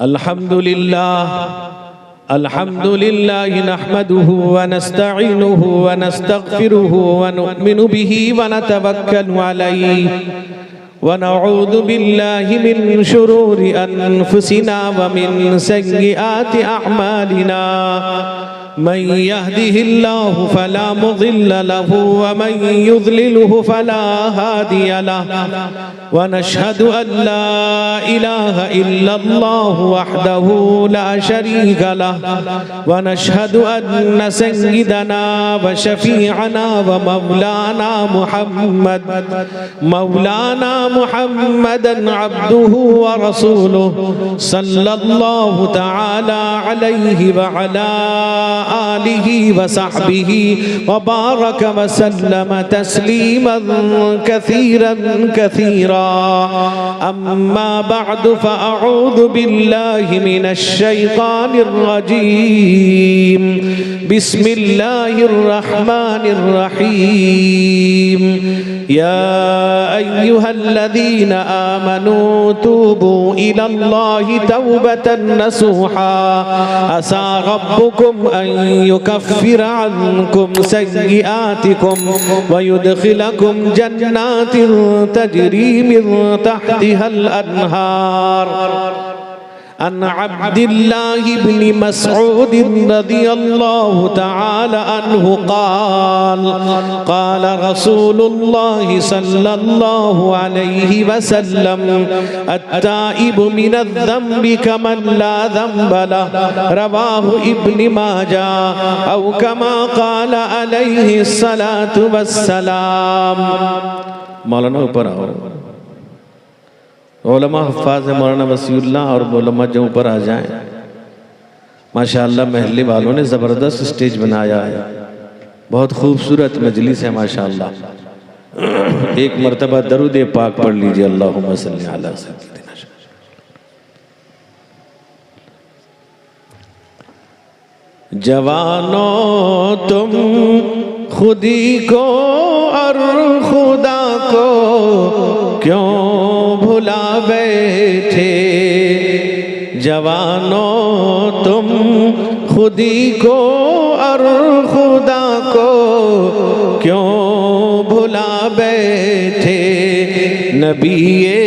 अल्हम्दुलिल्लाह नहमदुहु व नस्तईनुहु व नस्तगफिरुहु व नु'मिनु बिही व नतवक्कलु अलैहि व नऊज़ु बिल्लाहि मिन शुरूरि अनफुसिना व मिन सय्यिआति अअमालिना मन यहदिहिल्लाहु फला मुज़िल्ल लहु व मन युज़लिलहु फला हादिय लहु व नशहदु अन ला इलाहा इल्लल्लाहु वहदहु ला शरीक लहु व नशहदु अन्न सय्यिदना व शफीअना व मौलाना मुहम्मदन अब्दुहु व रसूलुहु सल्लल्लाहु तआला अलैहि व अला आलिहि व सहबिहि व बारक व सल्लम तस्लीमन कसीरन कसीरा अम्मा बअदु फअऊज़ु बिल्लाहि मिनश शैतानिर रजीम बिस्मिल्लाहिर रहमानिर रहीम या अय्युहल्लज़ीना आमनू तूबू इलल्लाहि तौबतन नसूहा असा रब्बुकुम अन युकफ्फिर अन्कुम सय्यिआतिकुम व युदखिलकुम जन्नातिन तजरी मिन तहतिहल अनहार अन अब्दिल्लाहि इब्नि मसऊद रज़ियल्लाहु तआला अन्हु क़ाल रसूलुल्लाहि सल्लल्लाहु अलैहि वसल्लम अत्ताइबु मिनज़्ज़म्बि कमन ला ज़म्ब लहु रवाहु इब्न माजा औ कमा क़ाल अलैहि सलातु वस्सलाम। मौलाना ऊपर आओ। उलमा हफ़ाज़ मौलाना वसीउल्लाह और उलमा जो ऊपर आ जाएं। माशाअल्लाह महल्ले वालों ने ज़बरदस्त स्टेज बनाया है, बहुत खूबसूरत मजलिस है माशाअल्लाह। एक मरतबा दरूद पाक पढ़ लीजिए, अल्लाहुम्मा सल्ली अला सय्यिदिना। जवानों तुम खुदी को और खुदा को क्यों भुला बैठे। जवानों तुम खुदी को और खुदा को क्यों भुला बैठे। नबीए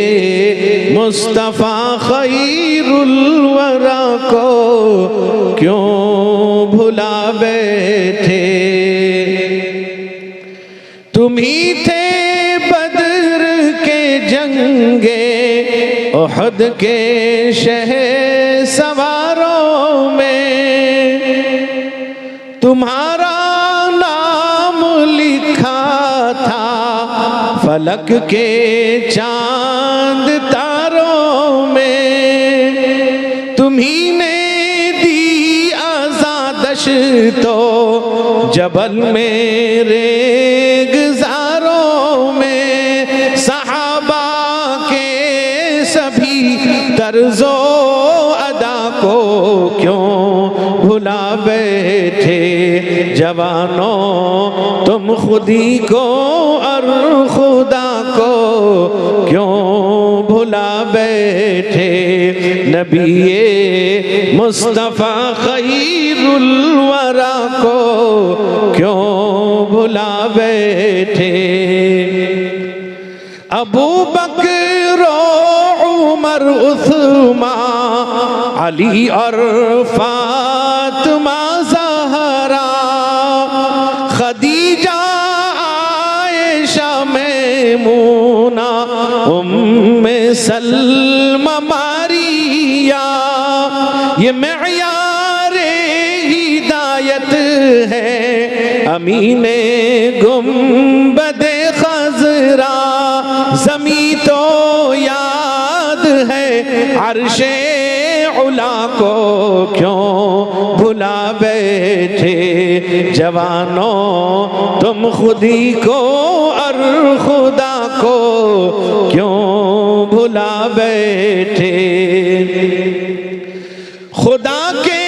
मुस्तफ़ा खैरुल वरा को क्यों भुला बैठे। तुम ही थे बद्र के जंगे उहद के शहर सवारों में, तुम्हारा नाम लिखा था फलक के चांद तारों में। तुम्ही ने दी आज़ादश तो जबल मेरे गुज़ारों में। सहाबा के सभी तर्ज़ो अदा को क्यों भुला बैठे। जवानों तुम खुदी को और खुदा को क्यों भुला बैठे। नबीए मुस्तफ़ा खैरुल वरा को क्यों भुला बैठे। अबू बकर उमर उस्मान अली और फातिमा ज़हरा खदीजा आयशा मैमूना उम्मे सलमा मारिया। ये मेयारे हिदायत है अमीने गुंबदे खज़रा। ज़मी तो याद है अर्शे उला को क्यों भुला बैठे। जवानों तुम खुदी को और खुदा को क्यों भुला बैठे। खुदा के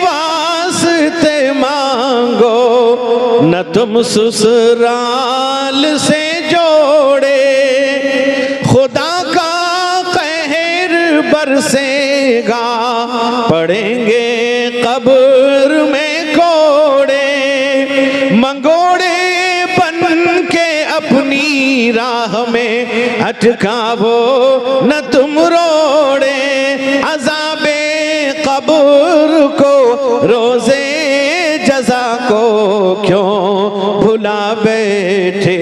वास्ते मांगो न तुम ससुराल से जोड़े। खुदा का कहर बरसेगा का, पड़ेंगे कब्र में कोड़े, मंगोड़े बन के अपनी राह में अटकावो न तुम रोड़े। अज़ाबे कब्र को, रोज़े जज़ा को क्यों भुला बैठे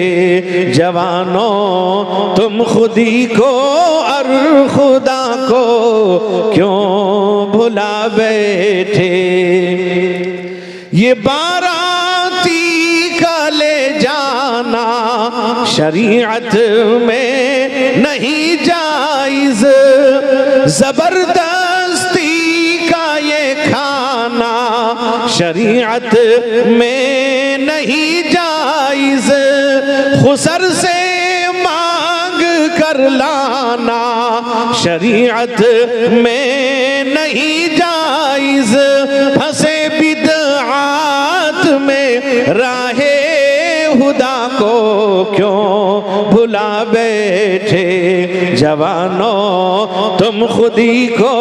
जवानों तुम खुदी को और खुदा को क्यों भुला बैठे। ये बाराती का ले जाना शरीयत में नहीं जायज़, जबरदस्ती का ये खाना शरीयत में नहीं जायज़, खुसर से मांग कर लाना शरीयत में नहीं जायज़, फंसे बिदआत में राहे हुदा को क्यों भुला बैठे जवानों तुम खुदी को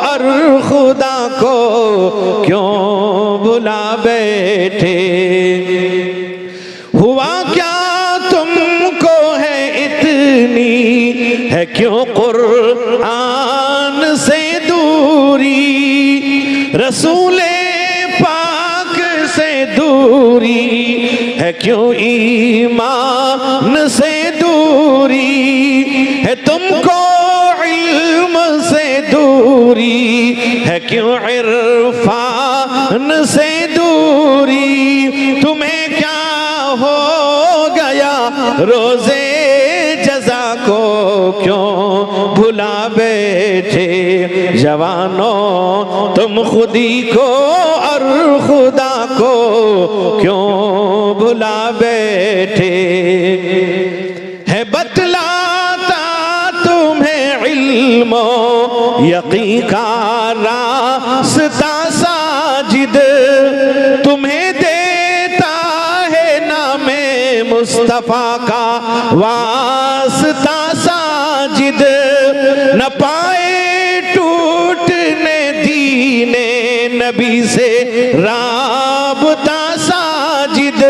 और खुदा को क्यों भुला बैठे। हुआ क्या तुमको है इतनी है क्यों कुरान से दूरी, रसूले पाक से दूरी है क्यों ईमान से दूरी, है तुमको इल्म से दूरी है क्यों इरफान से दूरी। तुम्हें क्या हो गया रोज़े जज़ा को क्यों भुला बैठे जवानों तुम खुदी को और खुदा को क्यों भुला बैठे। है बतलाता तुम्हें इल्मो यकीन का रास्ता साजिद, तुम्हें देता है नामे मुस्तफ़ा का वास्ता साजिद, न पाए टूटने दीने नबी से राबता साजिद,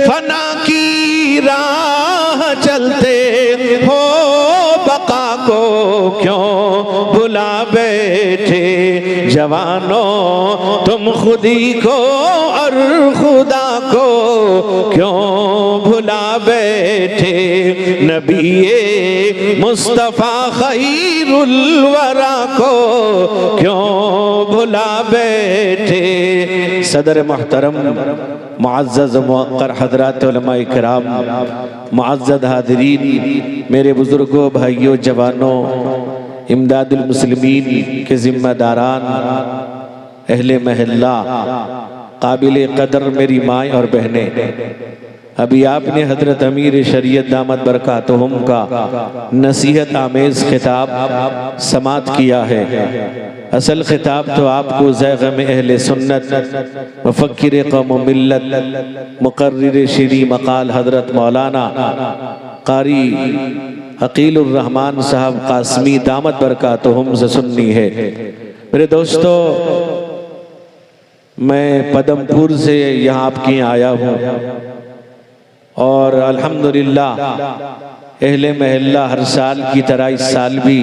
फना की राह चलते हो बका को क्यों भुला बैठे जवानों तुम खुदी को और खुदा को क्यों भुला बैठे। नबी मुस्तफ़ा खैरुल वरा को क्यों भुला बैठे। सदर मोहतरम मुअज़्ज़ज़ मुवक़्क़र हज़रात उलमाए किराम, मुअज़्ज़ज़ हाज़रीन, मेरे बुज़ुर्गों, भाइयों, जवानों, इमदादुल मुस्लिमीन के ज़िम्मेदारान, अहले महल्ला, काबिल कदर मेरी माएँ और बहनें, अभी आपने हज़रत अमीर शरीयत दामत बरकातुहुम का नसीहत आमेज़ खिताब समात किया है। असल खिताब तो आपको ज़ैग़म अहले सुन्नत मुफ़क्किर क़ौम मिल्लत मुक़र्रिर शरी मक़ाल हज़रत मौलाना क़ारी अक़ीलुर रहमान साहब क़ासमी दामत बरकातुहुम से सुननी है। मेरे दोस्तों, मैं पदमपुर से यहाँ आपके यहाँ आया हूँ और अल्हम्दुलिल्लाह अहले महल्ला हर साल की तरह इस साल भी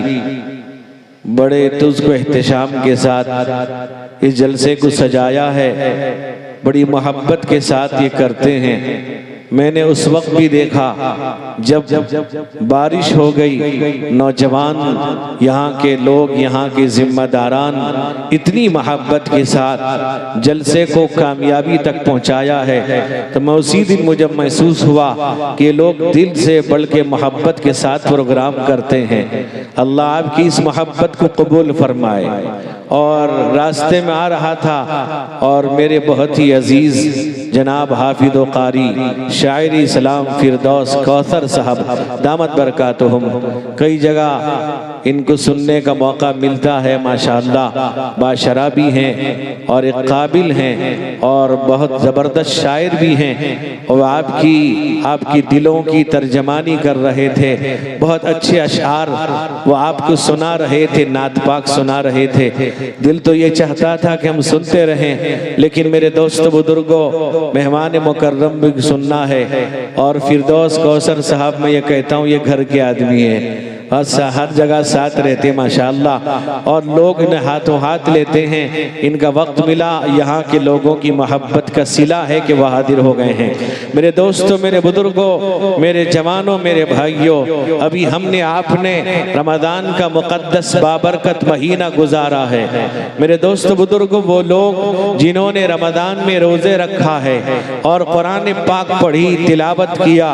बड़े तुज़्क़ एहतिशाम के साथ इस जलसे को सजाया है, बड़ी मोहब्बत के साथ ये करते हैं। मैंने उस वक्त भी देखा जब बारिश हो गई, नौजवान यहाँ के लोग, यहाँ के जिम्मेदारान इतनी मोहब्बत के साथ जलसे को कामयाबी तक पहुँचाया है, तो मैं उसी दिन मुझे महसूस हुआ कि लोग दिल से बढ़ के मोहब्बत के साथ प्रोग्राम करते हैं। अल्लाह आपकी इस मोहब्बत को कबूल फरमाए। और रास्ते में आ रहा था और मेरे बहुत ही अजीज़ जनाब हाफिज़ व क़ारी शायर इस्लाम फ़िरदौस कौसर साहब दामत बरकातुहुम कई जगह इनको सुनने का मौका मिलता है। माशाअल्लाह बाशराबी हैं और एक काबिल हैं और बहुत ज़बरदस्त शायर भी हैं और आपकी दिलों की तर्जमानी कर रहे थे। बहुत अच्छे अशआर वो आपको सुना रहे थे, नात पाक सुना रहे थे। दिल तो ये चाहता था कि हम सुनते रहें, लेकिन मेरे दोस्तों बुजुर्गों, मेहमान मुकर्रम भी सुनना है। और फिरदौस कौसर साहब मैं ये कहता हूँ ये घर के आदमी हैं, हर जगह साथ रहते माशाअल्लाह, और लोग इन्हें हाथों हाथ लेते हैं। इनका वक्त मिला, यहाँ के लोगों की मोहब्बत का सिला है कि वह हाजिर हो गए हैं। मेरे दोस्तों, मेरे बुजुर्गों, मेरे जवानों, मेरे भाइयों, अभी हमने आपने रमज़ान का मुक़द्दस बाबरकत महीना गुजारा है। मेरे दोस्तों बुजुर्गों, वो लोग जिन्होंने रमज़ान में रोज़े रखा है और कुरान पाक पढ़ी, तिलावत किया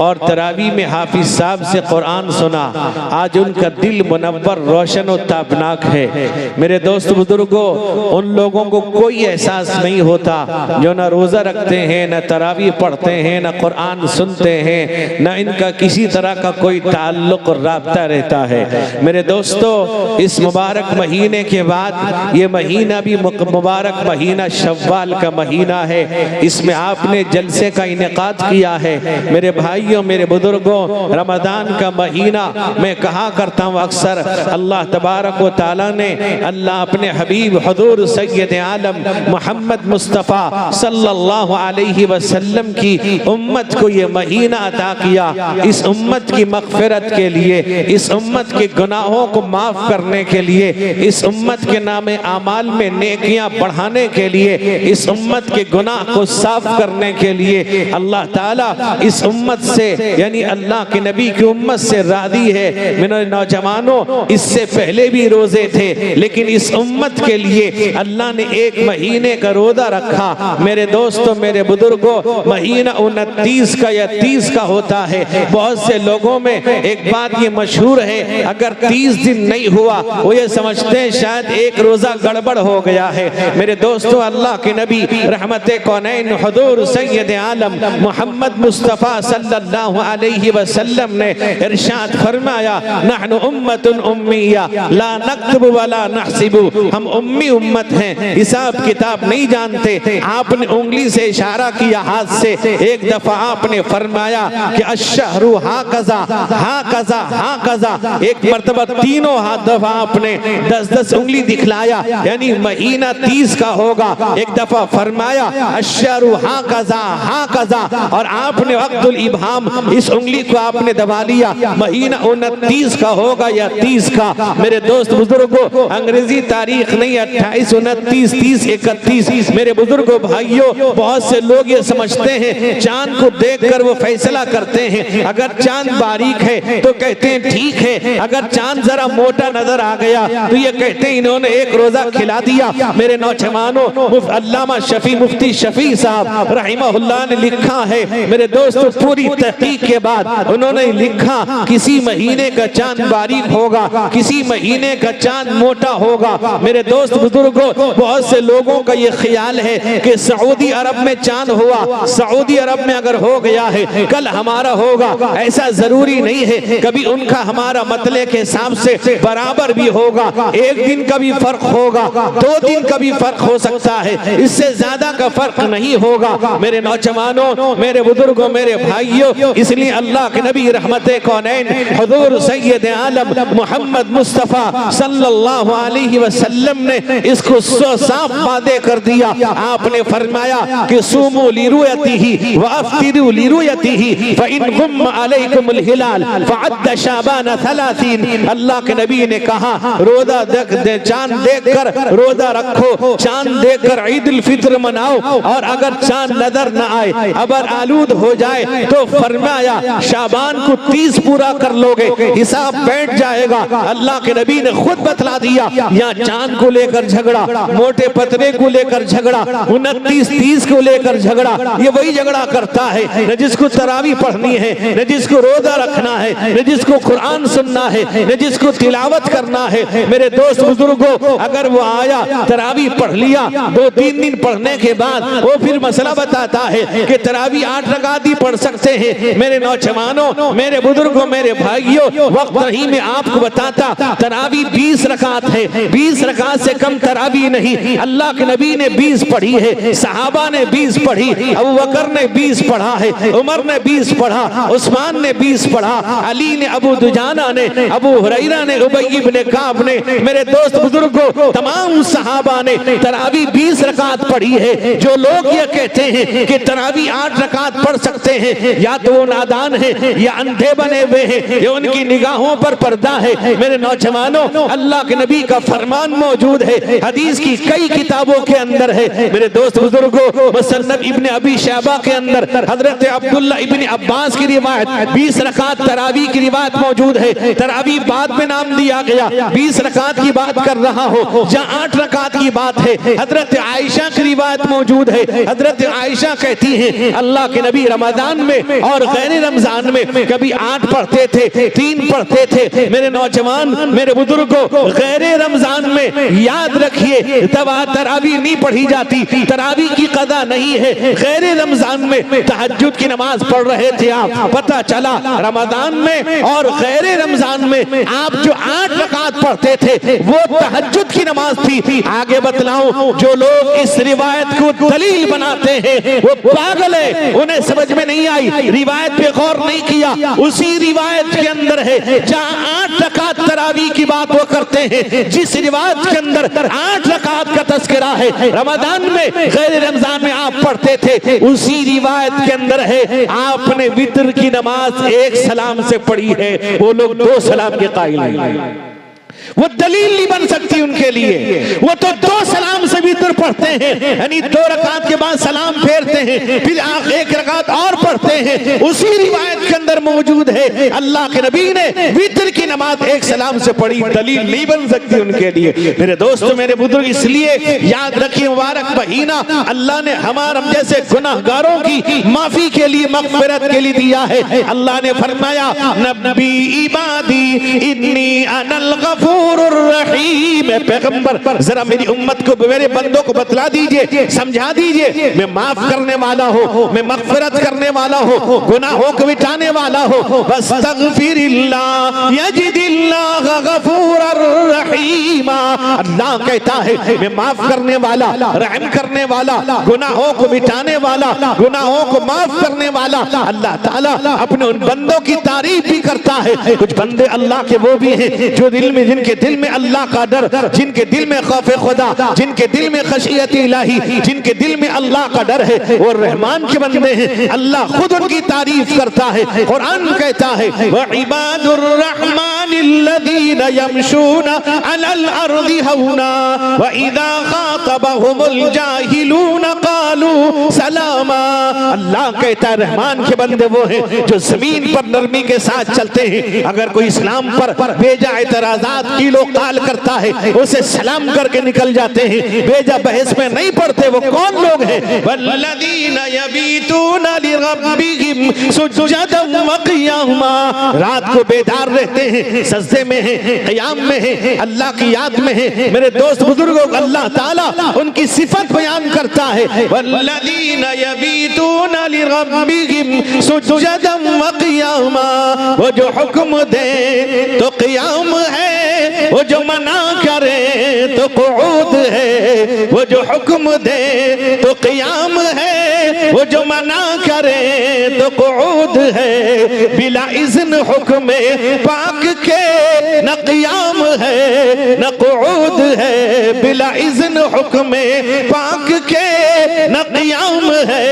और तरावी में हाफिज साहब से कुरान सुना, आज उनका दिल मुनव्वर, रोशन और ताबनाक है। मेरे दोस्त बुजुर्गों, उन लोगों को कोई एहसास नहीं होता जो ना रोज़ा रखते हैं, ना तरावी पढ़ते हैं, ना कुरान सुनते हैं, ना इनका किसी तरह का कोई ताल्लुक और राब्ता रहता है। मेरे दोस्तों, इस मुबारक महीने के बाद ये महीना भी मुबारक महीना शव्वाल का महीना है। इसमें आपने जलसे का इनेकाद किया है। मेरे भाइयों, मेरे बुजुर्गों, रमज़ान का महीना मैं कहा करता हूँ अक्सर, अल्लाह तबारक व तआला ने अल्लाह अपने हबीब हुजूर सैयद आलम मोहम्मद मुस्तफ़ा सल्लल्लाहु अलैहि वसल्लम की उम्मत को ये महीना अता किया। इस उम्मत की मग़फ़िरत के लिए, इस उम्मत के गुनाहों को माफ़ करने के लिए, इस उम्मत के नामे आमाल में नेकियां बढ़ाने के लिए, इस उम्मत के गुनाह को साफ करने के लिए अल्लाह ताला इस उम्मत से यानी अल्लाह के नबी की उम्मत से राज़ी है। मेरे नौजवानों, इससे पहले भी रोजे थे, लेकिन इस उम्मत के लिए अल्लाह ने एक महीने का रोजा रखा। मेरे दोस्तों, मेरे बुजुर्गों, महीना 29 का या 30 का होता है। बहुत से लोगों में एक बात ये मशहूर है, अगर 30 दिन नहीं हुआ वो ये समझते हैं शायद एक रोजा गड़बड़ हो गया है। मेरे दोस्तों, अल्लाह के नबी रहमते कौनैन हुजूर सैयद आलम मोहम्मद मुस्तफ़ा सल्लल्लाहु अलैहि वसल्लम ने इरशाद फरमाया, नहनु उम्मतुन उम्मिया ला नक्तबु वला नहसिबु, हम उम्मी उम्मत हैं, हिसाब किताब नहीं जानते। आपने उंगली से इशारा किया हाथ से। एक दफा आपने फरमाया कि अश्शहरु हाकज़ा हाकज़ा हाकज़ा, एक मर्तबा तीनों हाथ दफा आपने 10-10 उंगली दिखलाया, यानी महीना 30 का होगा। एक दफा फरमाया अश्शहरु हाकज़ा हाकज़ा, और आपने वक्तुल इब्हाम इस उंगली को आपने दबा लिया, महीना 29 का होगा या 30 का। मेरे दोस्त बुजुर्गों, अंग्रेजी तारीख नहीं, 28, 29, 30, 31। मेरे बुजुर्गों, भाइयों, बहुत से लोग ये समझते हैं चांद को देखकर वो फैसला करते हैं। अगर चांद बारीक है तो कहते हैं ठीक है, अगर चांद जरा मोटा नजर आ गया तो ये कहते हैं इन्होंने एक रोजा खिला दिया। मेरे नौजवानों, अल्लामा शफी मुफ्ती शफी साहब रहिमहुल्लाह ने लिखा है, मेरे दोस्तों, पूरी तहकीक के बाद उन्होंने लिखा, किसी महीने का चांद बारीक होगा, किसी महीने का चांद मोटा होगा। मेरे दोस्त बुजुर्गों, बहुत से लोगों का ये ख्याल है कि सऊदी अरब में चांद हुआ, सऊदी अरब में अगर हो गया है कल हमारा होगा। ऐसा जरूरी नहीं है, कभी उनका हमारा मतले के हिसाब से बराबर भी होगा। एक दिन का भी फर्क होगा, 2 दिन का भी फर्क हो सकता है, इससे ज्यादा का फर्क नहीं होगा। मेरे नौजवानों, मेरे बुजुर्गों, मेरे भाइयों, इसलिए अल्लाह के नबी रहमते कौनैन हुजूर सैयद आलम मोहम्मद मुस्तफ़ा सल्लल्लाहु अलैहि वसल्लम ने इसको साफ वादे कर दिया। आपने फरमाया कि सुमू लिरुयतिही व अफ्तिरू लिरुयतिही फ इन गुम्म अलैकुमुल हिलाल फअद्द शाबान 30। अल्लाह के नबी ने कहा, रोजा चांद देखकर रोजा रखो, चांद देखकर ईद उल फित्र मनाओ, और अगर चांद नजर न आए, अगर आलूद हो जाए तो फरमाया शाबान को 30 पूरा कर लोगे, हिसाब बैठ जाएगा। अल्लाह के नबी ने खुद बतला दिया, यहाँ चांद को लेकर झगड़ा, मोटे पतले को लेकर झगड़ा, 29, 30 को लेकर झगड़ा, ये वही झगड़ा करता है न जिसको तरावी पढ़नी है, न जिसको रोजा रखना है, न जिसको कुरान सुनना है, न जिसको तिलावत करना है। मेरे दोस्त बुजुर्गों, अगर वो आया तरावी पढ़ लिया, 2-3 दिन पढ़ने के बाद वो फिर मसला बताता है कि तरावी 8 रकात ही पढ़ सकते हैं। मेरे नौजवानों, मेरे बुजुर्गों, मेरे भाइयों, भाइयों वक्त नहीं मैं आपको बताता, तरावी 20 रकात है, 20 रकात से कम तरावी नहीं। अल्लाह के नबी ने 20 पढ़ी है, सहाबा ने 20 पढ़ी, अबू बकर ने 20 पढ़ा है, उमर ने 20 पढ़ा, उस्मान ने 20 पढ़ा, अली ने, अबू दुजाना ने, अबू हुरैरा ने, उबई इब्ने काब ने, मेरे दोस्त बुजुर्गों तमाम सहाबा ने तरावी 20 रकात पढ़ी है। जो लोग ये कहते हैं कि तरावी 8 रकात पढ़ सकते हैं, या तो वो नादान है या अंधे बने हुए हैं, या उनकी निगाहों पर पर्दा है। मेरे नौजवानों, अल्लाह के नबी का फरमान मौजूद है, हदीस की कई किताबों के अंदर है। मेरे दोस्त बुजुर्गों, मुसन्नद इब्ने अबी शैबा के अंदर हजरत अब्दुल्ला इब्ने अब्बास की रिवायत 20 रकात तरावी की रिवायत मौजूद है। तरावी बाद में नाम दिया गया, 20 रकात की बात कर रहा हो, जहाँ 8 रकात की बात है। हजरत आयशा की रिवायत मौजूद है, हजरत आयशा कहती है अल्लाह के नबी रमजान में और गैर रमजान में कभी 8 पढ़ते थे, 3 पढ़ते थे। मेरे नौजवान, मेरे बुजुर्गों, गैर रमजान में याद रखिए तरावी नहीं पढ़ी जाती, तरावी की कदा नहीं है। गैर रमजान में तहज्जुद की नमाज पढ़ रहे थे आप, पता चला रमजान में और गैर रमजान में आप जो 8 रकात पढ़ते थे वो तहज्जुद की नमाज थी। आगे बतलाऊं, जो लोग इस रिवायत को दलील बनाते हैं वो पागल है, उन्हें समझ में नहीं आई, रिवायत पे गौर नहीं किया। उसी रिवायत के अंदर है जहां 8 रकात तरावी की बात वो करते हैं, जिस रिवायत के अंदर 8 रकात का तस्करा है, रमजान में गैर रमजान में आप पढ़ते थे, उसी रिवायत के अंदर है आपने वितर की नमाज 1 सलाम से पढ़ी है। वो लोग 2 सलाम के कायल हैं, वो दलील नहीं बन सकती उनके लिए। वो तो 2 सलाम से वितर पढ़ते हैं, यानी 2 रकात के बाद सलाम फेरते हैं, फिर 1 रकात और पढ़ते हैं। उसी रिवायत के अंदर मौजूद है अल्लाह के नबी ने वितर की नमाज 1 सलाम से पढ़ी, दलील नहीं बन सकती उनके लिए। मेरे दोस्तों, मेरे बुजुर्ग, इसलिए याद रखिए मुबारक महीना अल्लाह ने हमारे जैसे गुनाहगारों की माफी के लिए, मग़फ़िरत के लिए दिया है। अल्लाह ने फरमाया नबी इबादी इन्नी अनल गफूर रहीम। पैगंबर जरा मेरी उम्मत को, मेरे बंदों को बतला दीजिए, समझा दीजिए, मैं माफ करने वाला हूँ, मैं मग़फ़िरत करने वाला हूँ, गुनाहों को मिटाने वाला हूँ। वस्तग़फ़िरिल्लाह यजिदिल्लाह गफूरर रहीमा। अल्लाह कहता है मैं माफ करने वाला, रहम करने वाला, गुनाहों को मिटाने वाला, गुनाहों को माफ करने वाला। अल्लाह ताला अपने उन बंदों की तारीफ भी करता है। कुछ बंदे अल्लाह के वो भी हैं जो दिल में, जिनके दिल में अल्लाह का डर, जिनके दिल में खौफ खुदा, जिनके दिल में खशियत इलाही, जिनके दिल में अल्लाह का डर है, वो रहमान के बंदे हैं। अल्लाह खुद उनकी तारीफ करता है। कुरान कहता है व इबादुर रहमानिल्लज़ीना यमशूना अलल अर्दि हौना व इज़ा खातबहुमुल जाहिलूना क़ालू सलामा। अल्लाह कहता है रहमान के बंदे वो हैं जो जमीन पर नरमी के साथ चलते हैं। अगर कोई इस्लाम पर बेजा एतराज़ात कीलो काल करता है, उसे सलाम करके निकल जाते हैं, बेजा बहस में नहीं पड़ते। वो कौन लोग हैं? वल्लज़ीना यबीतूना लिरब्बिहिम सुज्जदन व क़ियामा। रात को बेदार रहते हैं, सजदे में हैं, क़ियाम में हैं, अल्लाह की याद में हैं। मेरे दोस्त बुजुर्गों, अल्लाह ताला उनकी सिफत बयान करता है वल्लज़ीना यबीतूना लिरब्बिहिम सुज्जदन व क़ियामा। वो जो हुक्म दे तो क़ियाम है, वो जो मना करे तो क़ुऊद है। वो जो हुक्म दे तो क़ियाम है, वो जो मना करे तो क़ुऊद है। बिला इज़्न हुक्म पाक के न क़ियाम है न क़ुऊद है। बिला इज़्न हुक्म पाक के न क़ियाम है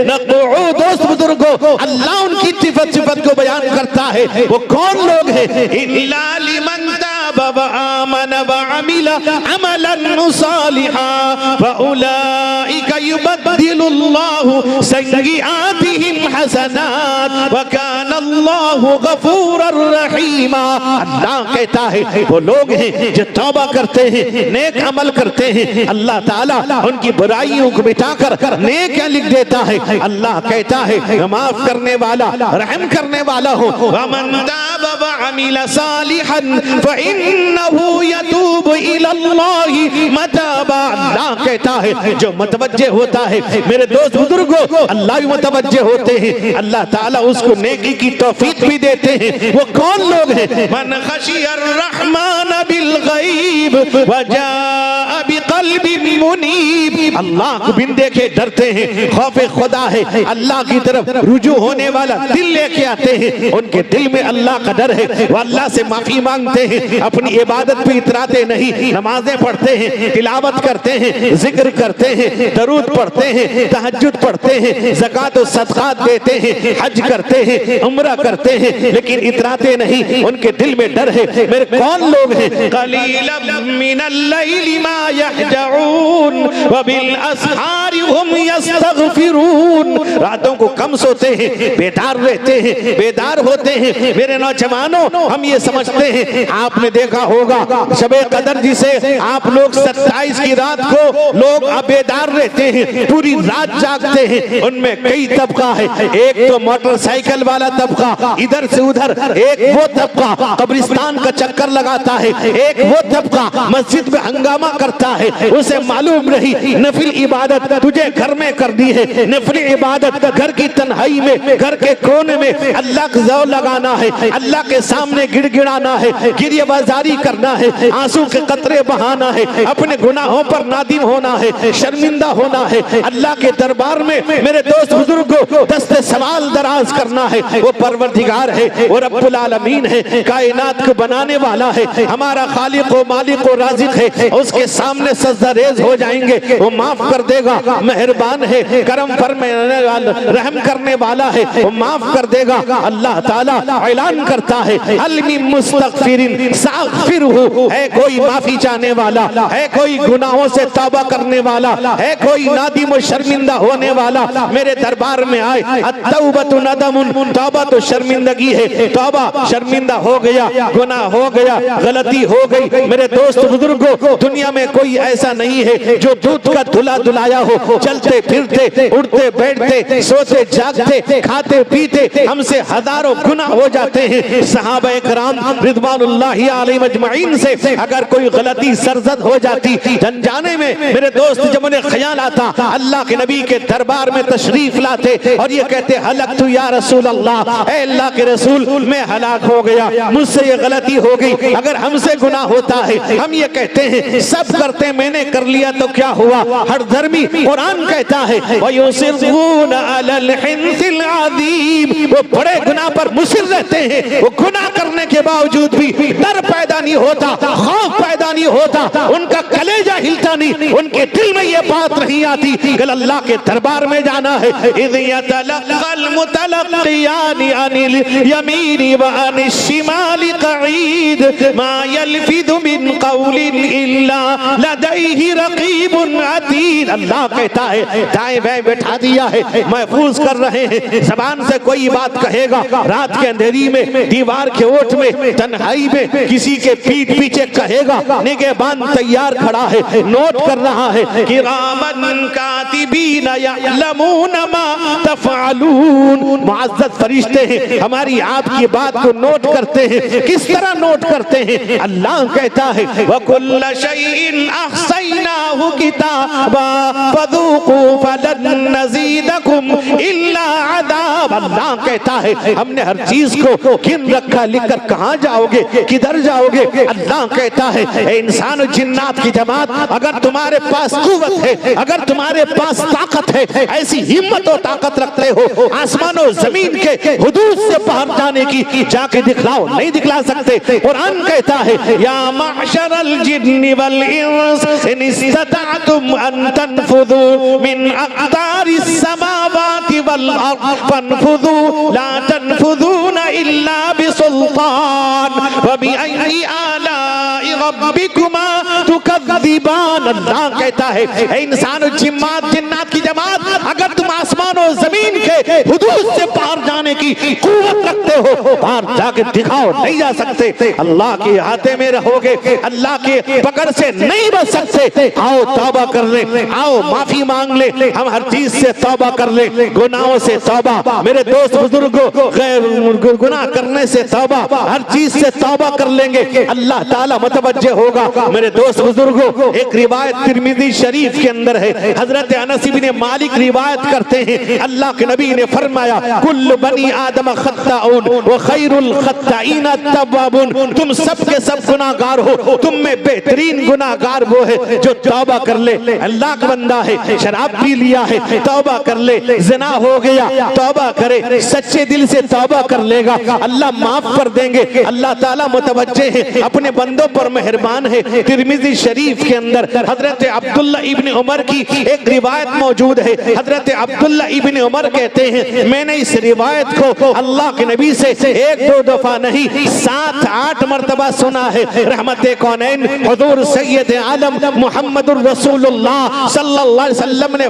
न क़ुऊद। दोस्त बुजुर्गों, अल्लाह उनकी सिफत को बयान करता है। वो कौन लोग हैं? इल्ला लिमन ताबा व आमन व अमिला अमलन सालिहा व उलाइका युबद्दिलुल्लाहु सय्यिआतिहिम हसनात व काना अल्लाहु गफूरर रहीमा। अल्लाह कहता है वो लोग हैं जो तौबा करते हैं, नेक अमल करते हैं, अल्लाह ताला उनकी बुराइयों को मिटाकर नेक लिख देता है। अल्लाह कहता है माफ करने वाला, रहम करने वाला हो। वमन ताबा व अमिला सालिहन फइन्नहु यतूबु इलल्लाहि मताबा। अल्लाह कहता है जो मतवज्जे होता है, मेरे दोस्त बुजुर्गों, अल्लाह भी मतवज्जे होते हैं, अल्लाह ताला उसको नेकी की तौफीक भी भी देते हैं। वो कौन लोग हैं? मन खशियर रहमान बिल गैब वजाअ बिक़ल्बिन मुनीब, अल्लाह को बिन देखे डरते हैं, खौफे खुदा है, अल्लाह की तरफ रुजू होने वाला दिल लेके आते हैं। उनके दिल में अल्लाह का डर है, वो अल्लाह से माफी मांगते हैं, अपनी इबादत पे इतराते नहीं, नमाजें पढ़ते हैं, तिलावत करते हैं, जिक्र करते हैं, दरूद पढ़ते हैं, तहज्जुद पढ़ते हैं, ज़कात और सदक़ात देते हैं, हज करते हैं, उम्रा करते हैं, लेकिन इतराते नहीं। उनके दिल में डर है। मेरे कौन लोग हैं? क़लीलन मिनल लैलि मा यहजऊन व बिल अस्हारि हुम यस्तग़फिरून, रातों को कम सोते हैं, बेदार रहते हैं, बेदार होते हैं। मेरे नौजवानों, हम ये समझते हैं, आपने देखा होगा शबे कदर जिसे आप लोग 27 की रात को लोग बेदार रहते हैं, पूरी रात जागते हैं। उनमें कई तबका है, एक तो मोटरसाइकिल वाला तबका इधर से उधर, एक वो तबका कब्रिस्तान का चक्कर लगाता है, एक वो तबका मस्जिद में हंगामा करता है। उसे मालूम नहीं नफिल इबादत तुझे घर में करनी है, नफिल इबादत घर की तन्हाई में, घर के कोने में अल्लाह का ज़ौ लगाना है, अल्लाह के सामने गिड़गिड़ाना है, गिरियाबाजारी करना है, आंसू के कतरे बहाना है, अपने गुनाहों पर नादिम होना है, शर्मिंदा होना है, अल्लाह के दरबार में मेरे दोस्त बुजुर्गों दस्ते सवाल दराज करना है। वो परवरदिगार है, वो रब्बुल आलमीन है, कायनात को बनाने वाला है, हमारा खालिक व मालिक व राज़िक है। उसके सामने सजदा रेज हो जाएंगे, वो माफ कर देगा, मेहरबान है, करम फरमाने वाला, रहम करने वाला है, वो माफ कर देगा। अल्लाह ताला ऐलान करता है, हल मिन मुस्तगफिरिन सागफिरहु, है कोई माफी चाहने वाला, है कोई गुनाहों से तौबा करने वाला, है कोई नादिम और शर्मिंदा होने वाला, मेरे दरबार में आए। अत्तौबतु नदमुन, तौबा तो शर्मिंदगी है, तौबा शर्मिंदा हो गया, गुनाह हो गया, गलती हो गई। मेरे दोस्त बुजुर्गों, दुनिया में कोई ऐसा नहीं है जो दूध का धुला धुलाया हो, चलते फिरते, उठते बैठते, सोते जागते, खाते पीते, हमसे हजारों गुनाह हो जाते हैं। सहाबा किराम रिज़वानुल्लाहि अलैहिम अजमईन से अगर कोई गलती सरजद हो जाती, अनजाने में, मेरे दोस्त जब उन्हें ख्याल आता, अल्लाह के नबी के दरबार में तशरीफ लाते और ये कहते, हलकतु या रसूल अल्लाह, ऐ अल्लाह के रसूल, मैं हलाक हो गया, मुझसे ये गलती हो गई। अगर हमसे गुनाह होता है, हम ये कहते हैं सब करते, मैंने कर लिया तो क्या हुआ? हर धर्मी कुरान कहता है, वयुसिर्रूना अलल हिंसिल अज़ीम, वो बड़े गुनाह पर मुसिर रहते हैं, वो गुनाह करने के बावजूद भी डर पैदा नहीं होता, खौफ पैदा नहीं होता, उनका कलेजा हिलता नहीं, उनके दिल में ये बात नहीं आती कल अल्लाह के दरबार में जाना है। इज़ यतलक़ल मुतलक़ियानि अनिल यमीनी व अनिश शिमाली क़ईद मा यल्फ़िज़ु मिन क़ौलिन इल्ला लदैहि रक़ीबुन अतीद, अल्लाह कहता है दाएं बाएं बैठा दिया है, महफूज कर रहे हैं। जबान से कोई बात कहेगा, रात के अंधेरी में, दीवार के ओट में, तन्हाई में, किसी के पीठ पीछे कहेगा, निगहबान तैयार खड़ा है, नोट कर रहा है, किरामन कातिबीन यअलमून मा तफ़अलून, मुअज़्ज़ज़ फरिश्ते हैं, हमारी आपकी बात को नोट करते हैं। किस तरह नोट करते हैं? अल्लाह कहता है, वकुल्ल शैइन अहसैनाहु किताबा फज़ूक़ू फलन नज़ीदकुम इल्ला अज़ाब, अल्लाह कहता है हमने हर चीज को गिन रखा, लिखकर कहाँ जाओगे, किधर जाओगे? अल्लाह कहता है, इंसान और जिन्नात की जमात, अगर तुम्हारे पास कुव्वत है, अगर तुम्हारे पास ताकत है, ऐसी हिम्मत और ताकत रखते हो आसमान और जमीन के हुदूद से बाहर जाने की, जाके दिखलाओ, नहीं दिखला सकते। कुरान कहता है, या माशरल जिन्नि वल इंस इन इस्तताअतुम अन तनफुदू मिन अक़तारिस समावाति वल अर्द फनफुदू ला तनफुदूना इल्ला बिसुल्तान व बिअय्यि आलाइ रब्बिकुमा तुकज़्ज़िबान, अल्लाह कहता है, इंसान और जिन्नात की जमात, अगर तुम आसमान और जमीन के हुदूद से पार जाने की कुव्वत रखते हो, पार जाके दिखाओ, नहीं जा सकते। अल्लाह के हाथे में रहोगे, अल्लाह के पकड़ से नहीं बच सकते। आओ तौबा कर ले, आओ माफी मांग ले, हम हर चीज से तौबा कर ले, गुनाहों से तौबा, मेरे दोस्त बुजुर्गों, गैर गुनाह करने से तौबा, हर चीज से तौबा कर लेंगे, अल्लाह ताला मुतवज्जे होगा। मेरे दोस्त बुजुर्गों, बुजुर्गों, एक रिवायत तिरमिज़ी शरीफ के अंदर है, हजरत अनस इब्न मालिक रिवायत करते हैं, अल्लाह के नबी ने फरमाया, कुल्लु बनी आदम खत्ताउन व खैरुल खत्ताईन अत-तव्वाबून, तुम सब के सब गुनाहगार हो, तुम में बेहतरीन गुनाहगार वो है जो तौबा कर ले। अल्लाह का बंदा है, शराब पी लिया है, तौबा कर ले, ज़िना हो गया, तौबा करे, सच्चे दिल से तौबा कर लेगा, अल्लाह माफ कर देंगे। अल्लाह ताला मुतवज्जे है, अपने बंदों पर मेहरबान है। तिरमिज़ी शरीफ के अंदर हजरत अब्दुल्ला इब्न उमर की एक रिवायत मौजूद है। हजरत अब्दुल्ला इब्न उमर कहते हैं, मैंने इस रिवायत को अल्लाह के नबी से एक दो दफा नहीं 7-8 मरतबा सुना है। रहमत कौनैन हुजूर सैयद आलम मुहम्मदुर रसूलुल्लाह सल्लल्लाहु अलैहि वसल्लम ने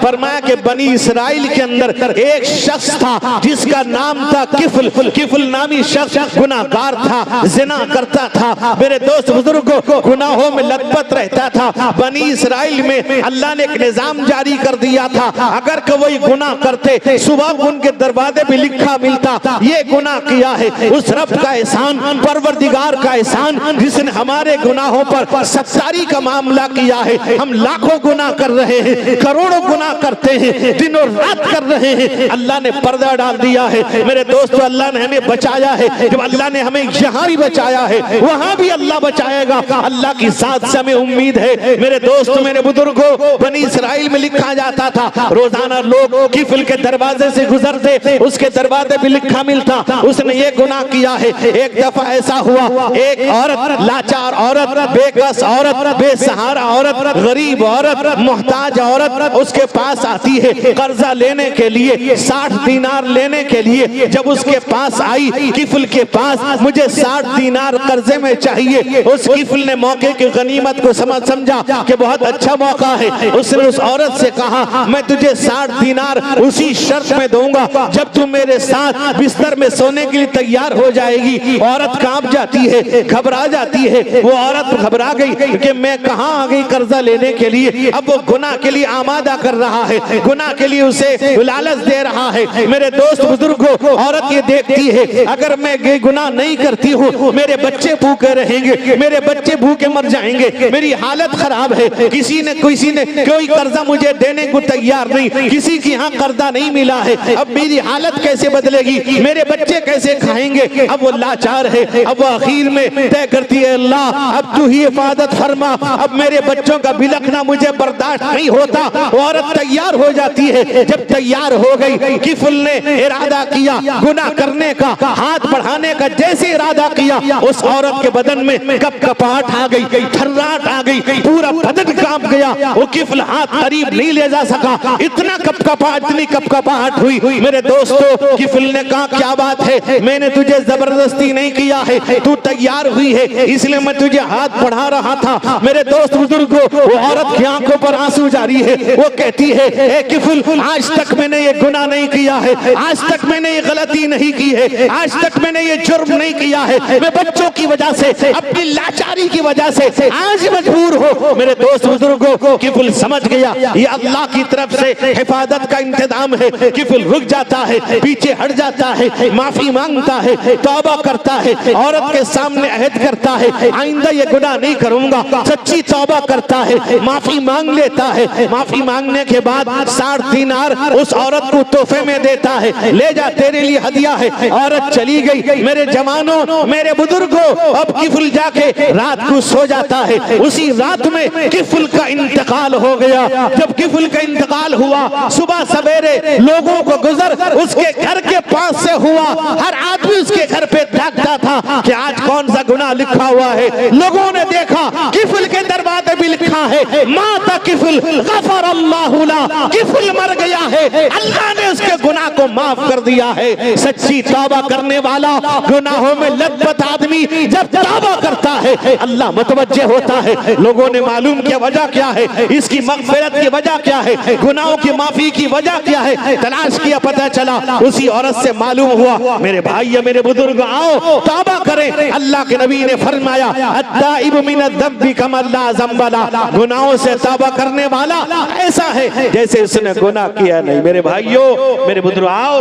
फरमाया कि बनी इसराइल के अंदर एक शख्स था जिसका नाम था किफल। किफल नामी शख्स गुनाहगार था, जिना करता था। मेरे दोस्त बुजुर्गों, गुनाहों में लतपत रहता था। बनी इसराइल में अल्लाह ने एक निजाम जारी कर दिया था, अगर कोई गुनाह करते सुबह उनके दरवाजे पे लिखा मिलता ये गुनाह किया है। उस रब का एहसान, परवरदिगार का एहसान जिसने हमारे गुनाहों पर सत्तारी का मामला किया है। हम लाखों गुनाह कर रहे हैं, करोड़ों गुनाह करते हैं, दिनों रात कर रहे हैं, अल्लाह ने पर्दा डाल दिया है। मेरे दोस्तों, अल्लाह ने हमें बचाया है। जब अल्लाह ने हमें यहाँ भी बचाया है, वहां भी अल्लाह बचाएगा। अल्लाह की साथ से हमें उम्मीद है। मेरे दोस्तों, मेरे बुजुर्गों, बनी इसराइल में लिखा जाता था, रोजाना लोग किफल के दरवाजे से गुजरते, उसके दरवाजे पे लिखा मिलता उसने ये गुनाह किया है। एक दफा ऐसा हुआ, एक औरत, लाचार औरत, बेकस औरत, बेसहारा औरत, गरीब औरत, मोहताज औरत उसके पास आती है कर्जा लेने के लिए, 60 दीनार लेने के लिए। जब उसके पास आई, किफल के पास, मुझे 60 दीनार कर्जे में चाहिए। उस किफल ने मौके की गनीमत को समझा कि बहुत अच्छा मौका है। उसने उस औरत से कहा, मैं तुझे 60 दीनार उसी शर्त में दूंगा जब तू मेरे साथ बिस्तर में सोने के लिए तैयार हो जाएगी। औरत कांप जाती है, घबरा जाती है। वो औरत घबरा गई कि मैं कहाँ आ गई कर्जा लेने के लिए। अब वो गुनाह के लिए आमादा कर रहा है, गुनाह के लिए उसे लालच दे रहा है। मेरे दोस्त बुजुर्गों, औरत ये देखती है, अगर मैं ये गुनाह नहीं करती हूँ मेरे बच्चे भूखे रहेंगे, मेरे बच्चे भूखे मर जाएंगे, मेरी हालत खराब है। किसी ने कोई कर्जा मुझे देने को तैयार नहीं, किसी के यहाँ कर्जा नहीं मिला है। अब मेरी हालत कैसे बदलेगी, मेरे बच्चे कैसे खाएंगे। अब वो लाचार है। अब वो आखिर में तय करती है, अल्लाह अब तू ही हिफाजत फरमा, अब मेरे बच्चों का बिलखना मुझे बर्दाश्त नहीं होता। औरत तैयार हो जाती है। जब तैयार हो गई, किफल ने इरादा किया गुनाह करने का, हाथ बढ़ाने का। जैसे इरादा किया, उस औरत के बदन में कपकपाहट आ गई, थर्राट आ गई, पूरा बदन कांप गया। वो किफल हाथ करीब नहीं ले जा सका, इतना कपकपाहट हुई। मेरे दोस्तों, किफल ने कहा, क्या बात है, मैंने तुझे जबरदस्ती नहीं किया है, तू तैयार हुई है इसलिए मैं तुझे हाथ बढ़ा रहा था। मेरे दोस्त बुजुर्गों, वो औरत की आंखों पर आंसू जारी है। वो कहती है, ए किफल, आज तक मैंने ये गुनाह नहीं किया है, आज तक मैंने ये गलती नहीं की है, आज तक मैंने ये जुर्म नहीं किया है। मैं बच्चों की वजह से, अपनी लाचारी की वजह से आज मजबूर हो। मेरे दोस्त बुजुर्गों, किफल समझ गया ये अल्लाह की तरफ से हिफाजत का इंतजाम है। किफल रुक जाता है, पीछे हट जाता है, माफी मांगता है, तौबा करता है, औरत के सामने अहद करता है, आइंदा ये गुनाह नहीं करूंगा, सच्ची तौबा करता है, माफी मांग लेता है। माफी मांगने के बाद 60 दीनार उस औरत को तोहफे में देता है, ले जा तेरे लिए हदिया है। औरत चली गई। मेरे जवानों, मेरे बुजुर्गों, अब किफल जाके रात को सो जाता है। उसी रात में किफल का इंतकाल हो गया। जब किफल का इंतकाल हुआ, सुबह सवेरे लोगों को गुजर उसके घर के पास से हुआ। हर आदमी उसके घर पे देखता था कि आज कौन सा गुनाह लिखा हुआ है। लोगों ने देखा, किफल के दरवाजे भी लिखा है, माता किफल गफर अल्लाहु ला, किफल मर गया है, अल्लाह ने उसके गुनाह को माफ कर दिया है। सच्ची तौबा करने वाला, गुनाहों में लतपत आदमी जब तौबा करता है, अल्लाह मुतवज्जे होता है। लोगों ने मालूम किया वजह क्या है, इसकी मगफिरत की वजह क्या है, गुनाहों की माफी की वजह क्या है। तलाश किया, पता चला, उसी औरत से मालूम हुआ। मेरे भाई या मेरे बुजुर्ग, आओ तौबा करें। अल्लाह के नबी ने फरमाया, अत्ताइबु मिनद्दम्बि कमल्ला ज़म्बला, गुनाहों से तौबा करने वाला ऐसा है जैसे उसने गुनाह किया नहीं। मेरे भाइयों, मेरे बुजुर्ग, आओ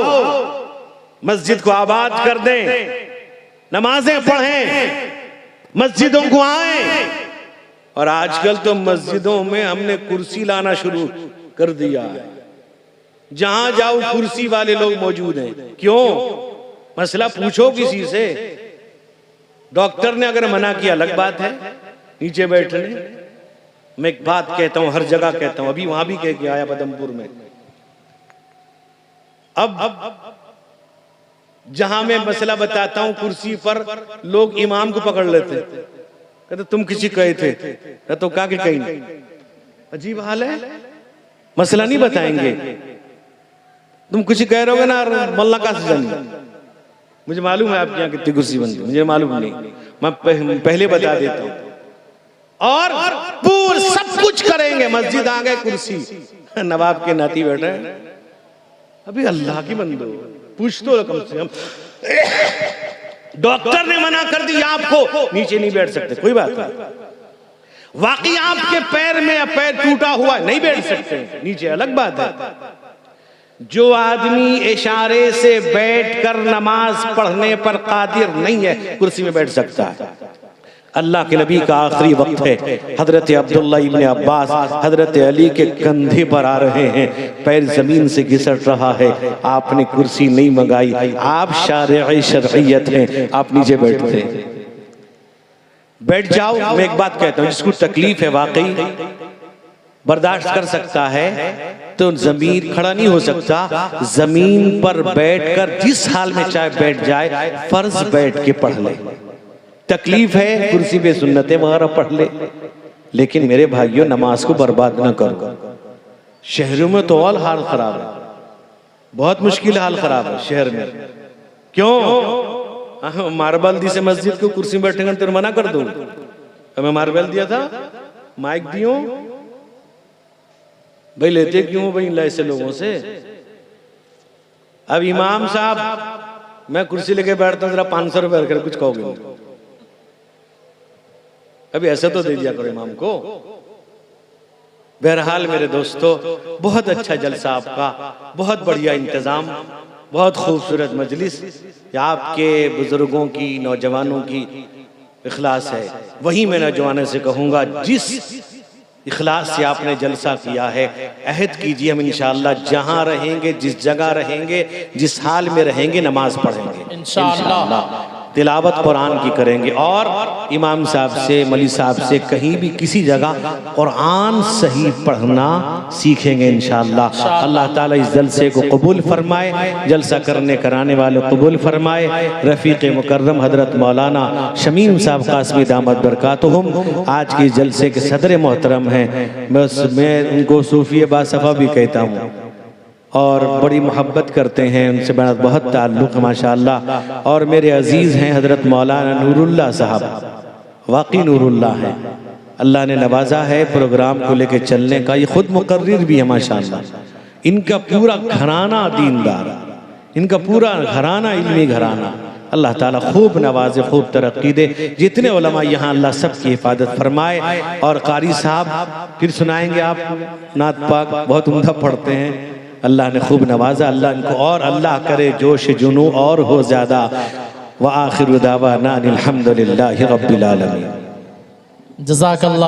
मस्जिद को आबाद कर दें, नमाजें पढ़ें, मस्जिदों को आए, और आजकल तो मस्जिदों में हमने कुर्सी लाना शुरू कर दिया है, जहां जाओ कुर्सी वाले लोग मौजूद हैं। क्यों? मसला पूछो किसी से। डॉक्टर ने अगर मना किया अलग बात है, नीचे बैठने। मैं एक बात कहता हूं, हर जगह कहता हूं, अभी वहां भी कह के आया पदमपुर में। अब जहां मैं मसला बताता हूं, कुर्सी पर लोग इमाम को पकड़ लेते, कहते तुम किसी कहे थे, तो क्या कि कहीं। अजीब हाल है, मसला नहीं बताएंगे। तुम कुछ कह रहे हो ना, मल्ला का सीजन। मुझे मालूम है आपके यहाँ कितनी कुर्सी बनती, मुझे मालूम नहीं, मैं पहले बता देता हूं। और पूरा सब कुछ करेंगे, मस्जिद आ गए कुर्सी, नवाब के नाती बैठे। अभी अल्लाह की बंदो, पूछ तो कम से कम। डॉक्टर ने मना कर दिया आपको नीचे नहीं बैठ सकते, कोई बात नहीं। वाकई आपके पैर में पैर टूटा हुआ, नहीं बैठ सकते नीचे, अलग बात है। जो आदमी इशारे से बैठकर नमाज पढ़ने पर कादिर नहीं है, कुर्सी में बैठ सकता है। अल्लाह के नबी का आखिरी वक्त है, हजरत अब्दुल्ला इब्न अब्बास हजरत अली के कंधे पर आ रहे हैं, पैर जमीन से घिसट रहा है, आपने कुर्सी नहीं मंगाई, आप शारिअ शरइयत हैं, आप नीचे बैठते बैठ जाओ। मैं एक बात कहता हूँ, जिसको तकलीफ है वाकई बर्दाश्त कर सकता है, तो जमीन खड़ा नहीं हो सकता, जमीन पर बैठकर जिस हाल में चाहे बैठ जाए, फर्ज बैठ के पढ़ ले। तकलीफ है, कुर्सी पे सुन्नतें वगैरह पढ़ ले, लेकिन मेरे भाइयों नमाज को बर्बाद ना करो। शहरों में तो और हाल खराब है, बहुत मुश्किल हाल खराब है शहर में। क्यों? मार्बल दी से मस्जिद को कुर्सी में बैठेंगे तो मना कर दो। हमें मार्बल दिया था, माइक दियो भाई, लेते क्यों भाई ऐसे लोगों से। अब इमाम साहब, मैं कुर्सी लेके बैठता हूँ, जरा 500 रुपए रखकर कुछ कहोगे? अभी ऐसा तो दे दिया करो इमाम को। बहरहाल मेरे दोस्तों, बहुत अच्छा जलसा आपका, बहुत बढ़िया इंतजाम, बहुत खूबसूरत मजलिस। आपके बुजुर्गों की, नौजवानों की इखलास है। वही मैं नौजवानों से कहूँगा, जिस इखलास से आपने जलसा किया है, अहद कीजिए हम इंशाअल्लाह जहाँ रहेंगे, जिस जगह रहेंगे, जिस हाल में रहेंगे, नमाज पढ़ेंगे इंशाअल्लाह, तिलावत कुरान की करेंगे, और इमाम साहब से, मौलवी साहब से कहीं भी किसी जगह कुरान सही पढ़ना सीखेंगे इंशाअल्लाह। अल्लाह ताला इस जलसे को कबूल फरमाए, जलसा करने कराने वाले कबूल फरमाए। रफ़ीक़ मुकर्रम हज़रत मौलाना शमीम साहब कासमी दामत बरकातुहुम आज के जलसे के सदर मोहतरम हैं। बस मैं उनको सूफ़ी बासफ़ा भी कहता हूँ और बड़ी मोहब्बत करते हैं, उनसे बड़ा बहुत ताल्लुक़ माशाअल्लाह। और मेरे अजीज़ हैं हज़रत मौलाना नूरुल्लाह साहब, वाकई नूरुल्लाह है, अल्लाह ने नवाजा है प्रोग्राम को लेके चलने का, ये खुद मुकर्रिर भी है माशाअल्लाह। इनका पूरा घराना दीनदार, इनका पूरा घराना इल्मी घराना, अल्लाह ताला खूब नवाजे, खूब तरक्की दे। जितने उलमा यहाँ, अल्लाह सबकी हिफाजत फरमाए। और कारी साहब फिर सुनाएंगे आप नात पाक, बहुत उम्दा पढ़ते हैं, अल्लाह ने खूब नवाजा, अल्लाह इनको और अल्लाह करे जोश जुनू और हो ज़्यादा। व आखिरु दावाना अनिल हम्दुलिल्लाहि रब्बिल आलमीन। जज़ाकल्लाह।